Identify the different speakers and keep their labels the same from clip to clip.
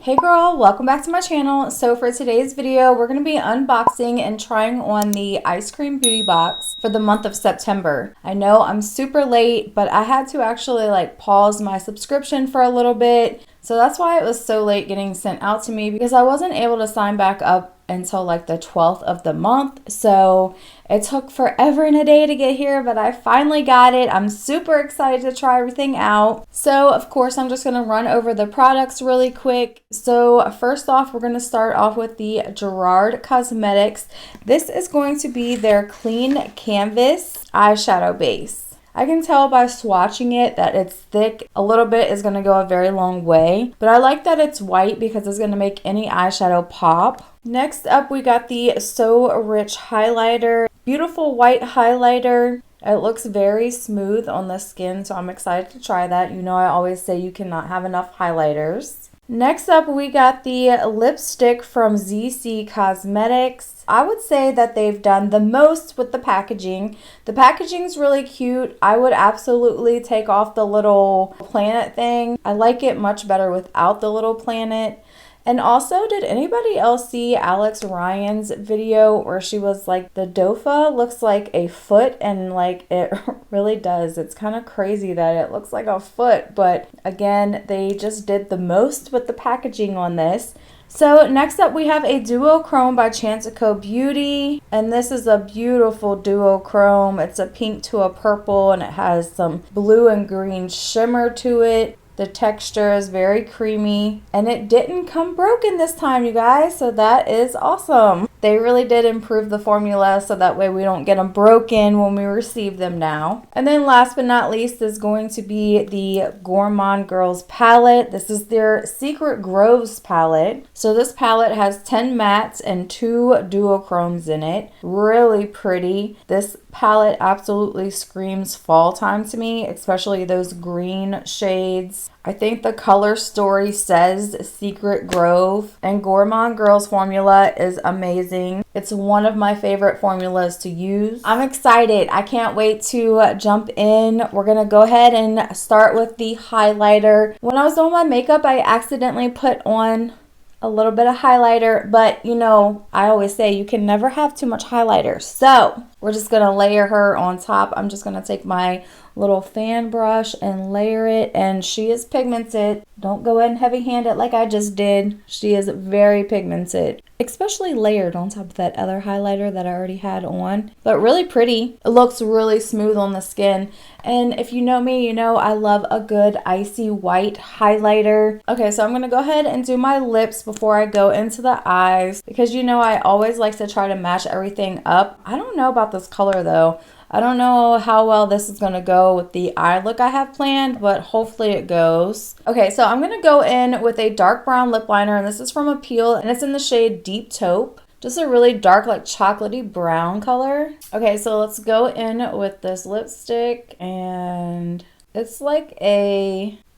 Speaker 1: Hey girl, welcome back to my channel. So for today's video, we're going to be unboxing and trying on the Ice Cream Beauty Box for the month of September. I know I'm super late, but I had to actually pause my subscription for a little bit. So that's why it was so late getting sent out to me, because I wasn't able to sign back up until the 12th of the month. So it took forever and a day to get here, but I finally got it. I'm super excited to try everything out. So of course, I'm just gonna run over the products really quick. So first off, we're gonna start off with the Gerard Cosmetics. This is going to be their Clean Canvas eyeshadow base. I can tell by swatching it that it's thick. A little bit is going to go a very long way, but I like that it's white because it's going to make any eyeshadow pop. Next up, we got the So Rich highlighter. Beautiful white highlighter. It looks very smooth on the skin, so I'm excited to try that. You know, I always say you cannot have enough highlighters. Next up, we got the lipstick from ZC Cosmetics. I would say that they've done the most with the packaging. The packaging's really cute. I would absolutely take off the little planet thing. I like it much better without the little planet. And also, did anybody else see Alex Ryan's video where she was like, the dofa looks like a foot, and it really does. It's kind of crazy that it looks like a foot, but again, they just did the most with the packaging on this. So next up, we have a duochrome by Chantico Beauty, and this is a beautiful duochrome. It's a pink to a purple, and it has some blue and green shimmer to it. The texture is very creamy, and it didn't come broken this time, you guys, so that is awesome. They really did improve the formula so that way we don't get them broken when we receive them now. And then last but not least is going to be the Gourmand Girls palette. This is their Secret Groves palette. So this palette has 10 mattes and 2 duochromes in it. Really pretty. This palette absolutely screams fall time to me, especially those green shades. I think the color story says Secret Grove, and Gourmand Girls formula is amazing. It's one of my favorite formulas to use. I'm excited. I can't wait to jump in. We're gonna go ahead and start with the highlighter. When I was doing my makeup, I accidentally put on a little bit of highlighter, but you know, I always say you can never have too much highlighter. So we're just gonna layer her on top. I'm just gonna take my little fan brush and layer it, and she is pigmented. Don't go in heavy-handed like I just did. She is very pigmented, especially layered on top of that other highlighter that I already had on, but really pretty. It looks really smooth on the skin, and if you know me, you know I love a good icy white highlighter. Okay, so I'm gonna go ahead and do my lips before I go into the eyes, because you know I always like to try to match everything up. I don't know about this color though. I don't know how well this is going to go with the eye look I have planned, but hopefully it goes. Okay, so I'm going to go in with a dark brown lip liner, and this is from Appeal, and it's in the shade Deep Taupe. Just a really dark, chocolatey brown color. Okay, so let's go in with this lipstick, and it's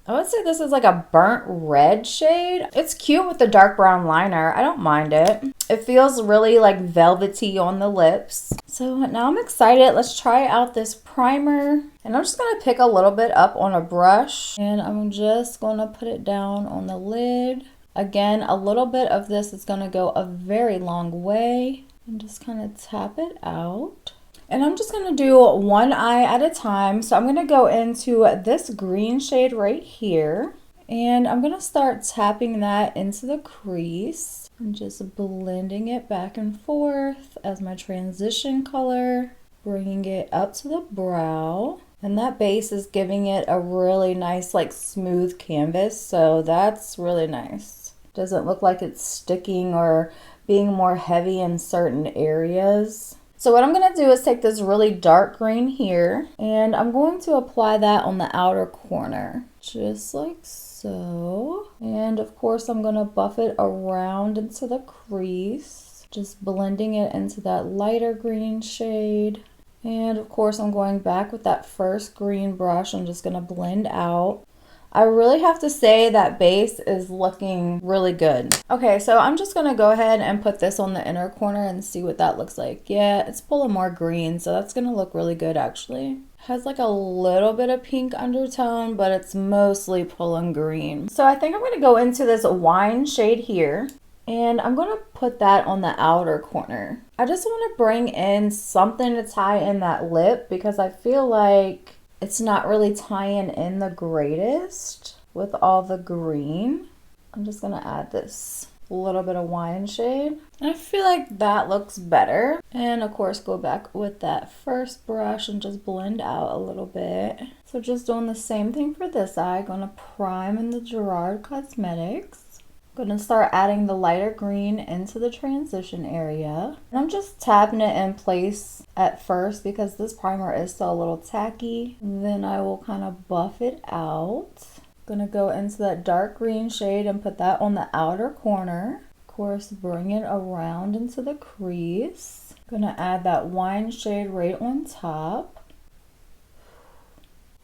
Speaker 1: I would say this is like a burnt red shade. It's cute with the dark brown liner. I don't mind it. It feels really velvety on the lips. So now I'm excited. Let's try out this primer. And I'm just going to pick a little bit up on a brush. And I'm just going to put it down on the lid. Again, a little bit of this is going to go a very long way. And just kind of tap it out. And I'm just going to do one eye at a time. So I'm going to go into this green shade right here. And I'm going to start tapping that into the crease. And just blending it back and forth as my transition color. Bringing it up to the brow. And that base is giving it a really nice smooth canvas. So that's really nice. Doesn't look like it's sticking or being more heavy in certain areas. So what I'm going to do is take this really dark green here, and I'm going to apply that on the outer corner, just like so. And of course, I'm going to buff it around into the crease, just blending it into that lighter green shade. And of course, I'm going back with that first green brush. I'm just going to blend out. I really have to say that base is looking really good. Okay, so I'm just gonna go ahead and put this on the inner corner and see what that looks like. Yeah, it's pulling more green, so that's gonna look really good actually. Has like a little bit of pink undertone, but it's mostly pulling green. So I think I'm gonna go into this wine shade here, and I'm gonna put that on the outer corner. I just wanna bring in something to tie in that lip because I feel like it's not really tying in the greatest with all the green. I'm just gonna add this little bit of wine shade. And I feel like that looks better. And of course, go back with that first brush and just blend out a little bit. So just doing the same thing for this eye. Gonna prime in the Gerard Cosmetics. Gonna start adding the lighter green into the transition area. And I'm just tapping it in place at first because this primer is still a little tacky. And then I will kind of buff it out. Gonna go into that dark green shade and put that on the outer corner. Of course, bring it around into the crease. Gonna add that wine shade right on top.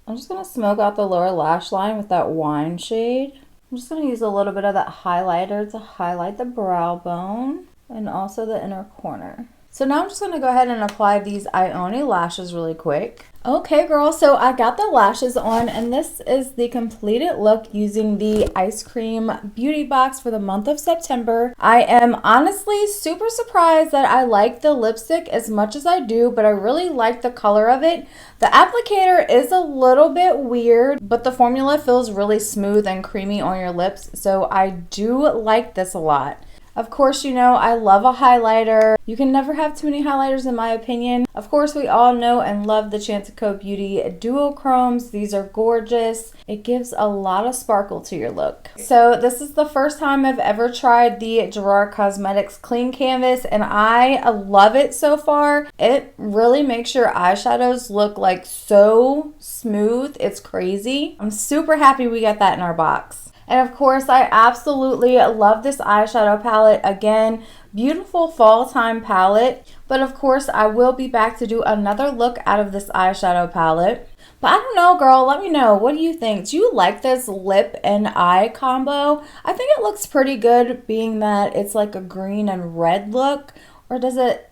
Speaker 1: I'm just gonna smoke out the lower lash line with that wine shade. I'm just going to use a little bit of that highlighter to highlight the brow bone and also the inner corner. So now I'm just going to go ahead and apply these Ione lashes really quick. Okay, girl, so I got the lashes on, and this is the completed look using the Ice Cream Beauty Box for the month of September. I am honestly super surprised that I like the lipstick as much as I do, but I really like the color of it. The applicator is a little bit weird, but the formula feels really smooth and creamy on your lips, so I do like this a lot. Of course, you know, I love a highlighter. You can never have too many highlighters in my opinion. Of course, we all know and love the Chanteco Beauty duochromes. These are gorgeous. It gives a lot of sparkle to your look. So this is the first time I've ever tried the Gerard Cosmetics Clean Canvas, and I love it so far. It really makes your eyeshadows look like so smooth. It's crazy. I'm super happy we got that in our box. And of course, I absolutely love this eyeshadow palette. Again, beautiful fall time palette. But of course, I will be back to do another look out of this eyeshadow palette. But I don't know, girl, let me know. What do you think? Do you like this lip and eye combo? I think it looks pretty good, being that it's like a green and red look. Or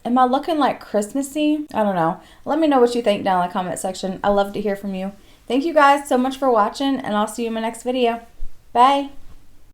Speaker 1: am I looking like Christmassy? I don't know. Let me know what you think down in the comment section. I love to hear from you. Thank you guys so much for watching, and I'll see you in my next video. Bye.